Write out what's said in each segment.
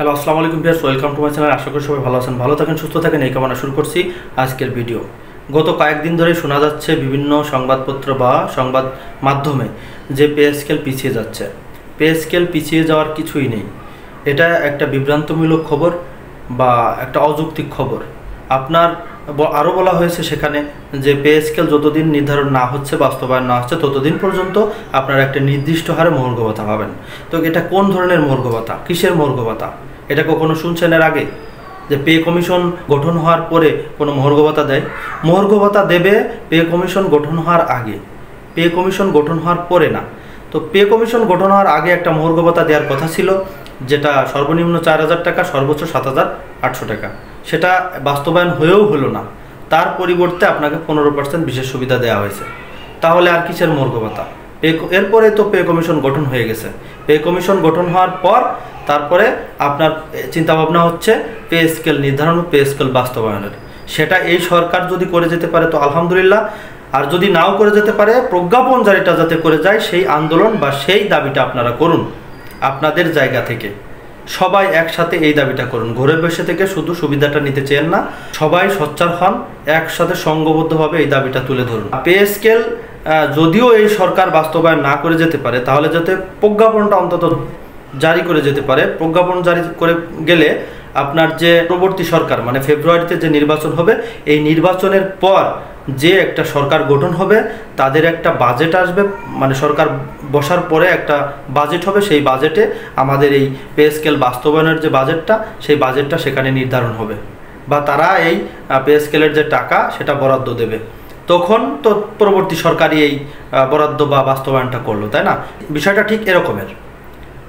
Hello, আসসালামু আলাইকুম viewers, welcome to my channel. আশা করি সবাই ভালো আছেন, ভালো থাকেন, সুস্থ থাকেন, এই কামনা শুরু করছি আজকের ভিডিও। গত কয়েকদিন ধরে শোনা যাচ্ছে বিভিন্ন সংবাদপত্র বা সংবাদ মাধ্যমে যে পে স্কেল পিছিয়ে যাচ্ছে। পে স্কেল পিছিয়ে যাওয়ার কিছুই নেই। এটা একটা বিভ্রান্তমূলক খবর বা একটা অযৌক্তিক খবর। আপনার আরও বলা হয়েছে সেখানে যে পে স্কেল যতদিন নির্ধারণ না হচ্ছে, বাস্তবায়ন না হচ্ছে, ততদিন পর্যন্ত আপনারা একটা নির্দিষ্ট হারে মহার্ঘ ভাতা পাবেন। তো এটা কোন ধরনের মহার্ঘ ভাতা, কিসের মহার্ঘ ভাতা? এটা কখনো শুনছেন এর আগে যে পে কমিশন গঠন হওয়ার পরে কোনো মহার্ঘ ভাতা দেয়? মহার্ঘ ভাতা দেবে পে কমিশন গঠন হওয়ার আগে, পে কমিশন গঠন হওয়ার পরে না। তো পে কমিশন গঠন হওয়ার আগে একটা মহার্ঘ ভাতা দেওয়ার কথা ছিল, যেটা সর্বনিম্ন 4,000 টাকা, সর্বোচ্চ 7,800 টাকা। সেটা বাস্তবায়ন হয়েও হলো না। তার পরিবর্তে আপনাকে 15% বিশেষ সুবিধা দেওয়া হয়েছে। তাহলে আর কিসের মহার্ঘ ভাতা? এরপরে তো পে কমিশন গঠন হয়ে গেছে। পে কমিশন গঠন হওয়ার পর তারপরে আপনার চিন্তাভাবনা হচ্ছে পে স্কেল নির্ধারণ, পে স্কেল বাস্তবায়নের। সেটা এই সরকার যদি করে যেতে পারে তো আলহামদুলিল্লাহ, আর যদি নাও করে যেতে পারে প্রজ্ঞাপন জারিটা যাতে করে যায়, সেই আন্দোলন বা সেই দাবিটা আপনারা করুন আপনাদের জায়গা থেকে। সবাই একসাথে এই দাবিটা করুন। ঘরে বসে থেকে শুধু সুবিধাটা নিতে চেয়েন না, সবাই সোচ্চার হন, একসাথে সংঘবদ্ধভাবে এই দাবিটা তুলে ধরুন। পে স্কেল যদিও এই সরকার বাস্তবায়ন না করে যেতে পারে, তাহলে যাতে প্রজ্ঞাপনটা অন্তত জারি করে যেতে পারে। প্রজ্ঞাপন জারি করে গেলে আপনার যে পরবর্তী সরকার, মানে ফেব্রুয়ারিতে যে নির্বাচন হবে, এই নির্বাচনের পর যে একটা সরকার গঠন হবে, তাদের একটা বাজেট আসবে, মানে সরকার বসার পরে একটা বাজেট হবে। সেই বাজেটে আমাদের এই পে স্কেল বাস্তবায়নের যে বাজেটটা, সেই বাজেটটা সেখানে নির্ধারণ হবে, বা তারা এই পে স্কেলের যে টাকা সেটা বরাদ্দ দেবে। তখন তো পরবর্তী সরকারই এই বরাদ্দ বা বাস্তবায়নটা করলো, তাই না? বিষয়টা ঠিক এরকমের,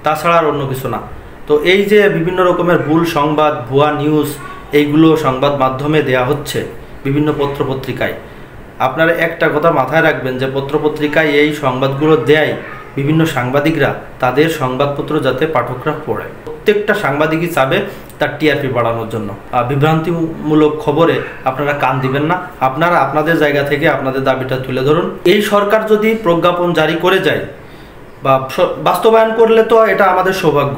তাছাড়া আর অন্য কিছু না। তো এই যে বিভিন্ন রকমের ভুল সংবাদ, ভুয়া নিউজ, এইগুলো সংবাদ মাধ্যমে দেয়া হচ্ছে বিভিন্ন পত্রপত্রিকায়। আপনারা একটা কথা মাথায় রাখবেন যে পত্রপত্রিকায় এই সংবাদগুলো দেয় বিভিন্ন সাংবাদিকরা, তাদের সংবাদপত্র যাতে পাঠকরা পড়ে। প্রত্যেকটা সাংবাদিকই চাবে তার টিআরপি বাড়ানোর জন্য। বিভ্রান্তিমূলক খবরে আপনারা কান দিবেন না। আপনারা আপনাদের জায়গা থেকে আপনাদের দাবিটা তুলে ধরুন। এই সরকার যদি প্রজ্ঞাপন জারি করে যায় বা বাস্তবায়ন করলে তো এটা আমাদের সৌভাগ্য।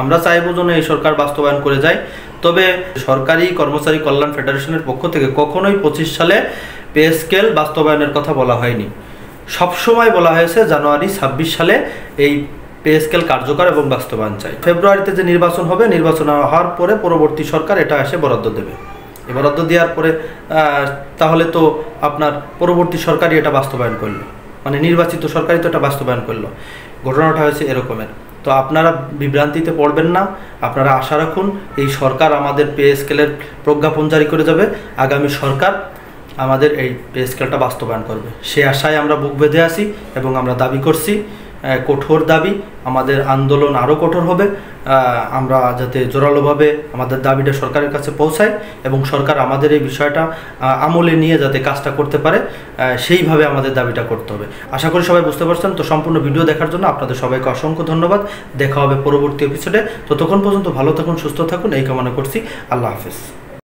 আমরা চাইব যেন এই সরকার বাস্তবায়ন করে যায়। তবে সরকারি কর্মচারী কল্যাণ ফেডারেশনের পক্ষ থেকে কখনোই 25 সালে পে স্কেল বাস্তবায়নের কথা বলা হয়নি। সবসময় বলা হয়েছে জানুয়ারি 26 সালে এই পে স্কেল কার্যকর এবং বাস্তবায়ন চাই। ফেব্রুয়ারিতে যে নির্বাচন হবে, নির্বাচন হওয়ার পরে পরবর্তী সরকার এটা এসে বরাদ্দ দেবে। এই বরাদ্দ দেওয়ার পরে তাহলে তো আপনার পরবর্তী সরকারই এটা বাস্তবায়ন করলো, মানে নির্বাচিত সরকারই তো এটা বাস্তবায়ন করলো। ঘটনাটা হয়েছে এরকমের। তো আপনারা বিভ্রান্তিতে পড়বেন না। আপনারা আশা রাখুন এই সরকার আমাদের পে স্কেলের প্রজ্ঞাপন জারি করে যাবে, আগামী সরকার আমাদের এই পে স্কেলটা বাস্তবায়ন করবে। সে আশায় আমরা বুক বেঁধে আছি এবং আমরা দাবি করছি, কঠোর দাবি। আমাদের আন্দোলন আরও কঠোর হবে। আমরা যাতে জোরালোভাবে আমাদের দাবিটা সরকারের কাছে পৌঁছায় এবং সরকার আমাদের এই বিষয়টা আমলে নিয়ে যাতে কাজটা করতে পারে, সেইভাবে আমাদের দাবিটা করতে হবে। আশা করি সবাই বুঝতে পারছেন। তো সম্পূর্ণ ভিডিও দেখার জন্য আপনাদের সবাইকে অসংখ্য ধন্যবাদ। দেখা হবে পরবর্তী এপিসোডে। ততক্ষণ পর্যন্ত ভালো থাকুন, সুস্থ থাকুন, এই কামনা করছি। আল্লাহ হাফেজ।